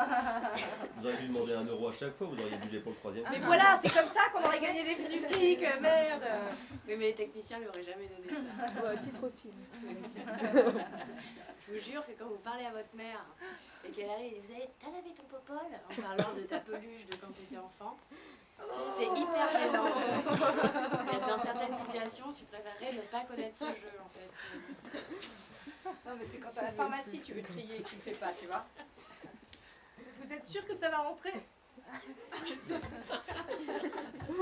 Vous auriez dû demander 1 euro à chaque fois, vous auriez budget pour le 3e. Mais voilà, c'est comme ça qu'on aurait gagné du fric, merde. Oui, mais les techniciens ne lui auraient jamais donné ça. Ouais, titre aussi. Je vous jure que quand vous parlez à votre mère et qu'elle arrive et vous avez t'as lavé ton popole en parlant de ta peluche de quand tu étais enfant, c'est hyper gênant. Et dans certaines situations, tu préférerais ne pas connaître ce jeu en fait. Non, mais c'est quand à la pharmacie, tu veux crier et tu le fais pas, tu vois. Vous êtes sûr que ça va rentrer?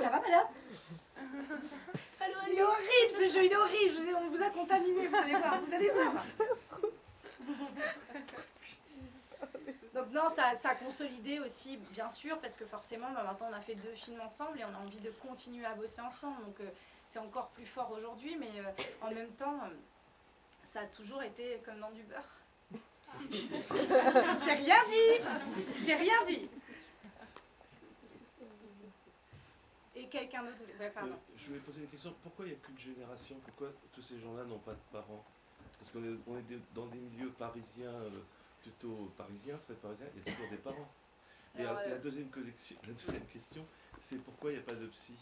Ça va, madame? Il est horrible ce jeu, il est horrible. On vous a contaminé, vous allez voir, Donc non, ça a consolidé aussi, bien sûr, parce que forcément, maintenant on a fait 2 films ensemble et on a envie de continuer à bosser ensemble. Donc c'est encore plus fort aujourd'hui, mais en même temps, ça a toujours été comme dans du beurre. J'ai rien dit. Et quelqu'un d'autre voulait... Ouais, pardon. Je voulais poser une question. Pourquoi il n'y a qu'une génération? Pourquoi tous ces gens-là n'ont pas de parents? Parce qu'on est dans des milieux parisiens, plutôt parisiens, très parisiens, il y a toujours des parents. Et Alors, la deuxième question, c'est pourquoi il n'y a pas de psy?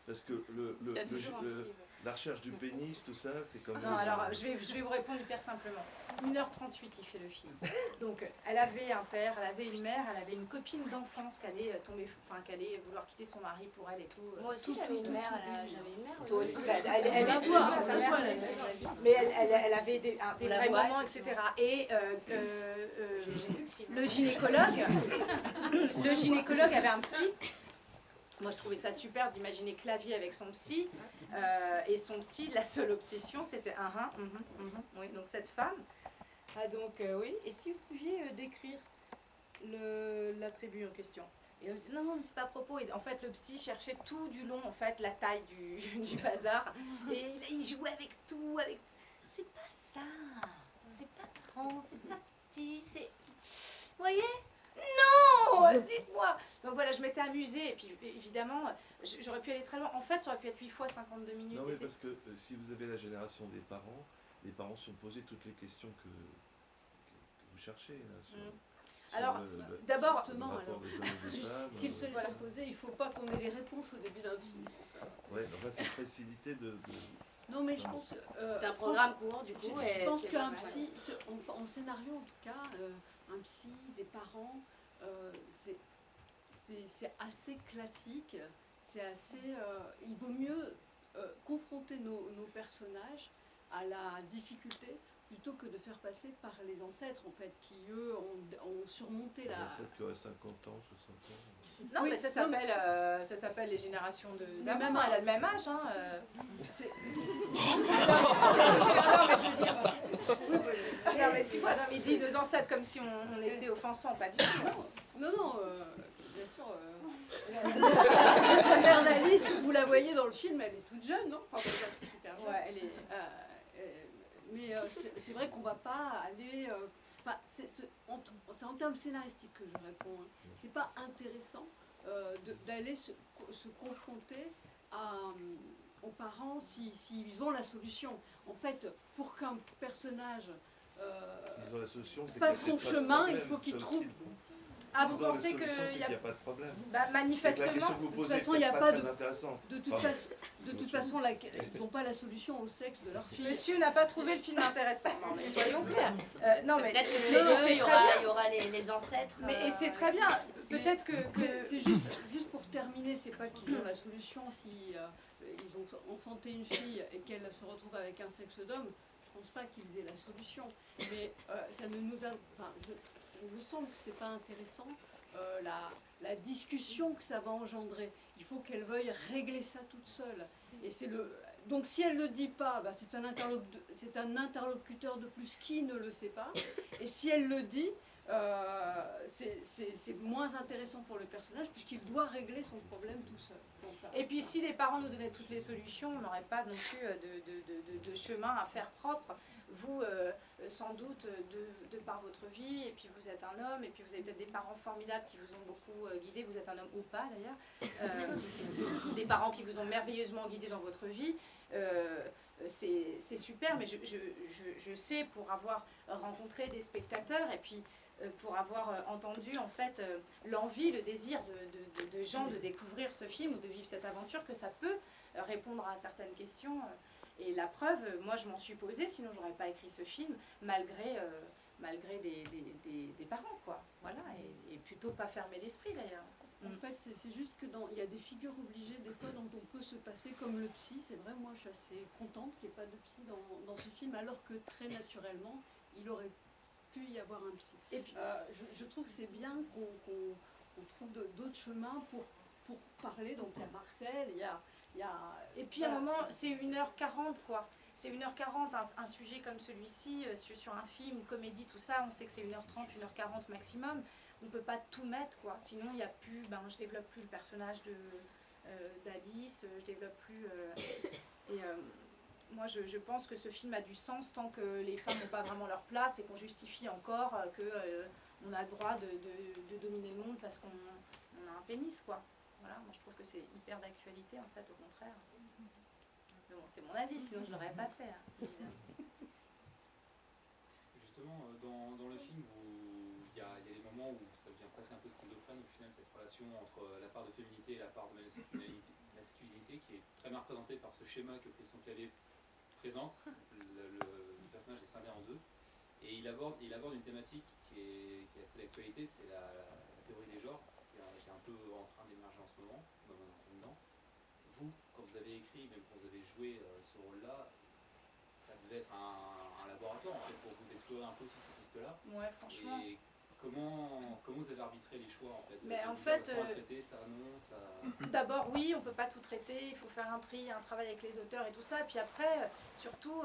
Parce que Il y a toujours un psy. la recherche du pénis, tout ça, c'est comme... Non, alors je vais vous répondre hyper simplement. 1h38 il fait le film. Donc elle avait un père, elle avait une mère, elle avait une copine d'enfance qui allait qui allait vouloir quitter son mari pour elle et tout. Moi aussi j'avais une mère, Toi aussi, aussi. bah, elle est ta mère, mais elle avait des la vrais voit, moments, etc. Et J'ai vu le film. le gynécologue avait un psy. Moi, je trouvais ça super d'imaginer Clavier avec son psy. Et son psy, la seule obsession, c'était oui, donc cette femme. Ah, donc, oui. Et si vous pouviez décrire l'attribut en question? Et on dit, non, mais c'est pas à propos. Et en fait, le psy cherchait tout du long, en fait, la taille du bazar. Et il jouait avec tout. C'est pas ça. C'est pas grand, c'est pas petit, c'est... Vous voyez? Non, dites-moi. Donc voilà, je m'étais amusée et puis évidemment, j'aurais pu aller très loin. En fait, ça aurait pu être 8 fois 52 minutes. Non, et mais parce que si vous avez la génération des parents, les parents se sont posés toutes les questions que vous cherchez. Là, sur, alors, sur d'abord, le rapport des hommes et des femmes, S'ils se les sont posés, il ne faut pas qu'on ait les réponses au début d'un film. Ouais, enfin, c'est facilité de... Non, mais je pense... C'est un programme court, du coup. Je pense qu'un pas psy, en scénario en tout cas, un psy, des parents, c'est assez classique, c'est assez... il vaut mieux confronter nos personnages à la difficulté plutôt que de faire passer par les ancêtres, en fait, qui, eux, ont surmonté la... Les ancêtres qui auraient 50 ans, 60 ans... non, Oui, mais ça s'appelle les générations d'avant. même Elle a le même âge. Hein, C'est- non, mais je veux dire... Non, mais tu vois, non, mais il dit nos ancêtres comme si on était offensants, pas du tout. Non, bien sûr. La mère d'Alice, vous la voyez dans le film, elle est toute jeune, non? Enfin, elle est super jeune. Ouais, elle est... Mais c'est vrai qu'on ne va pas aller... Enfin, c'est en termes scénaristiques que je réponds. Hein. C'est pas intéressant d'aller se confronter aux parents s'ils ont la solution. En fait, pour qu'un personnage S'ils ont la solution, c'est fasse qu'il y a son peut-être pas de chemin, il problème, faut qu'il c'est trouve... aussi Ah, vous Disons, la pensez que solution, c'est il qu'il y a... n'y a pas de problème. Bah, C'est que la manifestement, question que vous de toute posez façon, n'est il n'y a pas pas très de- intéressante. De toute Pardon. façon, ils n'ont pas la solution au sexe de leur fille. monsieur n'a pas trouvé le film intéressant. Non, mais soyons clairs. Non, mais Peut-être que c'est c'est c'est il y très aura, bien. il y aura les ancêtres. Mais et c'est très bien. Peut-être que... C'est juste pour terminer, c'est pas qu'ils ont la solution si ils ont enfanté une fille et qu'elle se retrouve avec un sexe d'homme. Je pense pas qu'ils aient la solution. Mais ça ne nous il me semble que c'est pas intéressant la discussion que ça va engendrer. Il faut qu'elle veuille régler ça toute seule. Et donc si elle ne le dit pas, bah, c'est un interlocuteur de plus qui ne le sait pas. Et si elle le dit, c'est moins intéressant pour le personnage puisqu'il doit régler son problème tout seul. Donc, Et puis si les parents nous donnaient toutes les solutions, on n'aurait pas non plus de chemin à faire propre. Vous, sans doute, de par votre vie, et puis vous êtes un homme, et puis vous avez peut-être des parents formidables qui vous ont beaucoup guidé, vous êtes un homme ou pas d'ailleurs, des parents qui vous ont merveilleusement guidé dans votre vie. C'est super, mais je sais, pour avoir rencontré des spectateurs, et puis pour avoir entendu en fait l'envie, le désir de gens de découvrir ce film ou de vivre cette aventure, que ça peut répondre à certaines questions. Et la preuve, moi je m'en suis posée, sinon j'aurais pas écrit ce film, malgré des parents, quoi. Voilà, et plutôt pas fermer l'esprit d'ailleurs. En fait, c'est juste que il y a des figures obligées des fois dont on peut se passer, comme le psy. C'est vrai, moi je suis assez contente qu'il n'y ait pas de psy dans ce film, alors que très naturellement, il aurait pu y avoir un psy. Et puis, je trouve que c'est bien qu'on trouve d'autres chemins pour parler. Donc il y a Marcel, il y a et puis à un moment, c'est 1h40 quoi. C'est 1h40, un sujet comme celui-ci, sur un film, une comédie, tout ça, on sait que c'est 1h30, 1h40 maximum. On ne peut pas tout mettre quoi. Sinon, il n'y a plus, je développe plus le personnage d'Alice, je développe plus... moi, je pense que ce film a du sens tant que les femmes n'ont pas vraiment leur place et qu'on justifie encore qu'on a le droit de dominer le monde parce qu'on a un pénis quoi. Voilà, moi je trouve que c'est hyper d'actualité en fait, au contraire. Mais bon, c'est mon avis, sinon je ne l'aurais pas fait. Hein, justement, dans le film, il y a des moments où ça devient presque un peu schizophrène au final, cette relation entre la part de féminité et la part de masculinité qui est très mal représentée par ce schéma que Christian Clavier présente. Le personnage est scindé en deux. Et il aborde une thématique qui est assez d'actualité, c'est la théorie des genres, qui est un peu en train d'émerger en ce moment, dedans. Vous, quand vous avez écrit, même quand vous avez joué ce rôle-là, ça devait être un laboratoire en fait, pour vous d'explorer un peu aussi ces pistes-là. Ouais, franchement. Et comment vous avez arbitré les choix en fait? Mais en fait, ça va traiter, ça non, ça... D'abord, oui, on ne peut pas tout traiter, il faut faire un tri, un travail avec les auteurs et tout ça. Et puis après, surtout,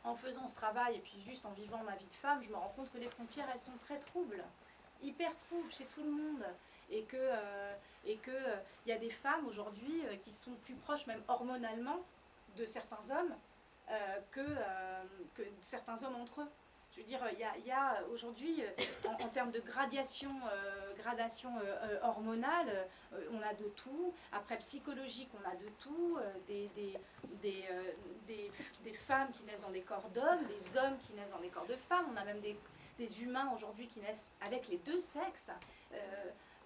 en faisant ce travail et puis juste en vivant ma vie de femme, je me rends compte que les frontières, elles sont très troubles, hyper troubles chez tout le monde. Et que y a des femmes aujourd'hui qui sont plus proches, même hormonalement, de certains hommes que certains hommes entre eux. Je veux dire, il y a aujourd'hui, en termes de gradation hormonale, on a de tout. Après, psychologique, on a de tout. Des femmes qui naissent dans des corps d'hommes, des hommes qui naissent dans des corps de femmes. On a même des humains aujourd'hui qui naissent avec les deux sexes.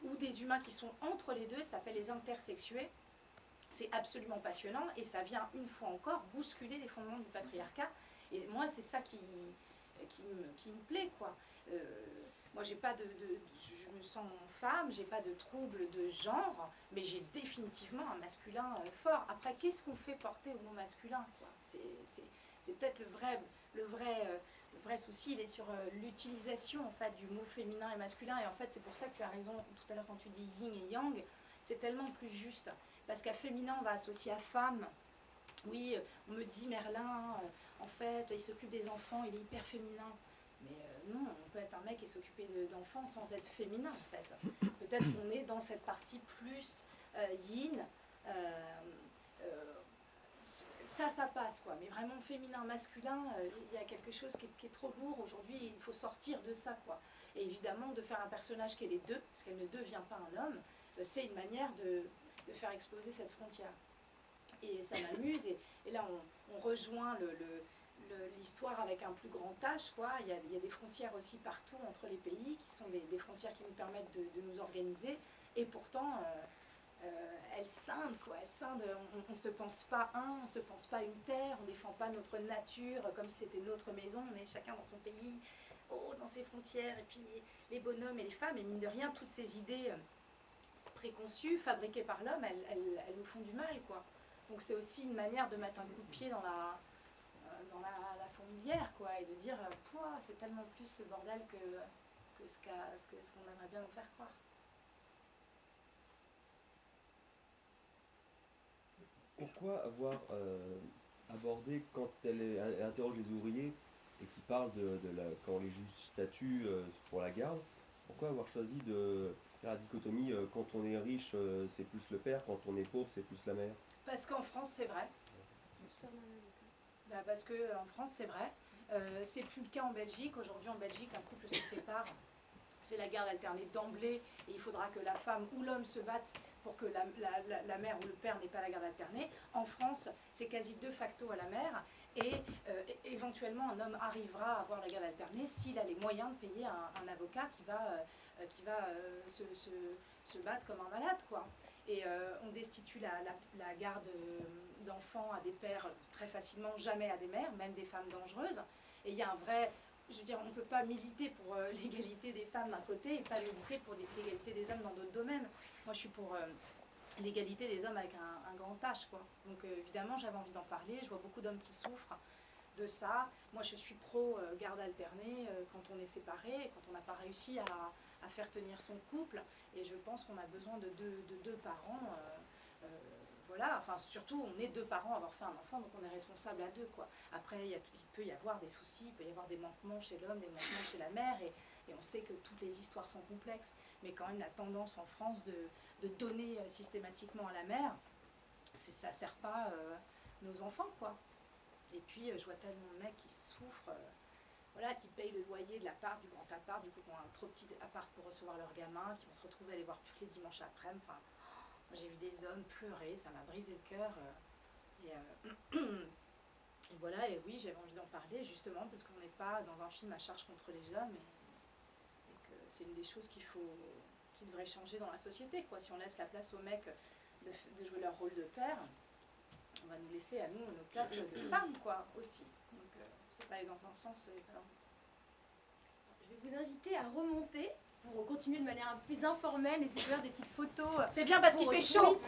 Ou des humains qui sont entre les deux, ça s'appelle les intersexués. C'est absolument passionnant et ça vient une fois encore bousculer les fondements du patriarcat. Et moi, c'est ça qui me plaît, quoi. Moi, je me sens femme, j'ai pas de trouble de genre, mais j'ai définitivement un masculin fort. Après, qu'est-ce qu'on fait porter au mot masculin, quoi? C'est peut-être le vrai souci, il est sur l'utilisation en fait du mot féminin et masculin. Et en fait, c'est pour ça que tu as raison tout à l'heure quand tu dis yin et yang. C'est tellement plus juste. Parce qu'à féminin, on va associer à femme. Oui, on me dit Merlin, en fait, il s'occupe des enfants, il est hyper féminin. Mais non, on peut être un mec et s'occuper d'enfants sans être féminin, en fait. Peut-être qu'on est dans cette partie plus yin. Ça passe, quoi. Mais vraiment féminin, masculin, il y a quelque chose qui est trop lourd aujourd'hui. Il faut sortir de ça, quoi. Et évidemment, de faire un personnage qui est les deux, parce qu'elle ne devient pas un homme, c'est une manière de faire exploser cette frontière. Et ça m'amuse. Et là, on rejoint l'histoire avec un plus grand H, quoi. Il y a des frontières aussi partout entre les pays, qui sont des frontières qui nous permettent de nous organiser, et pourtant, elles scindent, quoi. Elles scindent, on ne se pense pas un, on ne se pense pas une terre, on ne défend pas notre nature comme si c'était notre maison, on est chacun dans son pays, dans ses frontières, et puis les bonhommes et les femmes, et mine de rien, toutes ces idées préconçues, fabriquées par l'homme, elles nous font du mal, quoi. Donc c'est aussi une manière de mettre un coup de pied dans la fourmilière, quoi, et de dire, pouah, c'est tellement plus le bordel que ce qu'on aimerait bien nous faire croire. Pourquoi avoir abordé, quand elle interroge les ouvriers et qui parle quand les juges statuent pour la garde, pourquoi avoir choisi de faire la dichotomie quand on est riche c'est plus le père, quand on est pauvre c'est plus la mère? Parce qu'en France c'est vrai. Parce qu'en France c'est vrai. C'est plus le cas en Belgique. Aujourd'hui en Belgique un couple se sépare, c'est la garde alternée d'emblée, et il faudra que la femme ou l'homme se batte pour que la mère ou le père n'ait pas la garde alternée. En France, c'est quasi de facto à la mère, et éventuellement un homme arrivera à avoir la garde alternée s'il a les moyens de payer un avocat qui va se battre comme un malade, quoi. Et on destitue la garde d'enfants à des pères très facilement, jamais à des mères, même des femmes dangereuses. Et il y a un vrai... Je veux dire, on ne peut pas militer pour l'égalité des femmes d'un côté et pas militer pour l'égalité des hommes dans d'autres domaines. Moi, je suis pour l'égalité des hommes avec un grand H, quoi. Donc, évidemment, j'avais envie d'en parler. Je vois beaucoup d'hommes qui souffrent de ça. Moi, je suis pro garde alternée quand on est séparé, quand on n'a pas réussi à faire tenir son couple. Et je pense qu'on a besoin de deux parents. Voilà, enfin surtout on est deux parents à avoir fait un enfant, donc on est responsable à deux, quoi. Après il peut y avoir des soucis, il peut y avoir des manquements chez l'homme, des manquements chez la mère, et on sait que toutes les histoires sont complexes, mais quand même la tendance en France de donner systématiquement à la mère, ça sert pas nos enfants, quoi. Et puis je vois tellement de mecs qui souffrent, voilà, qui payent le loyer de l'appart, du grand appart, du coup qui ont un trop petit appart pour recevoir leurs gamins, qui vont se retrouver à les voir tous les dimanches après-midi. Enfin, j'ai vu des hommes pleurer, ça m'a brisé le cœur. Et voilà, et oui, j'avais envie d'en parler justement parce qu'on n'est pas dans un film à charge contre les hommes, et que c'est une des choses qui devrait changer dans la société, quoi. Si on laisse la place aux mecs de jouer leur rôle de père, on va nous laisser à nous nos places de femmes, quoi, aussi. Donc ça peut pas aller dans un sens et pas dans l'autre. Je vais vous inviter à remonter pour continuer de manière un peu plus informelle et se faire des petites photos. C'est bien parce qu'il fait chaud.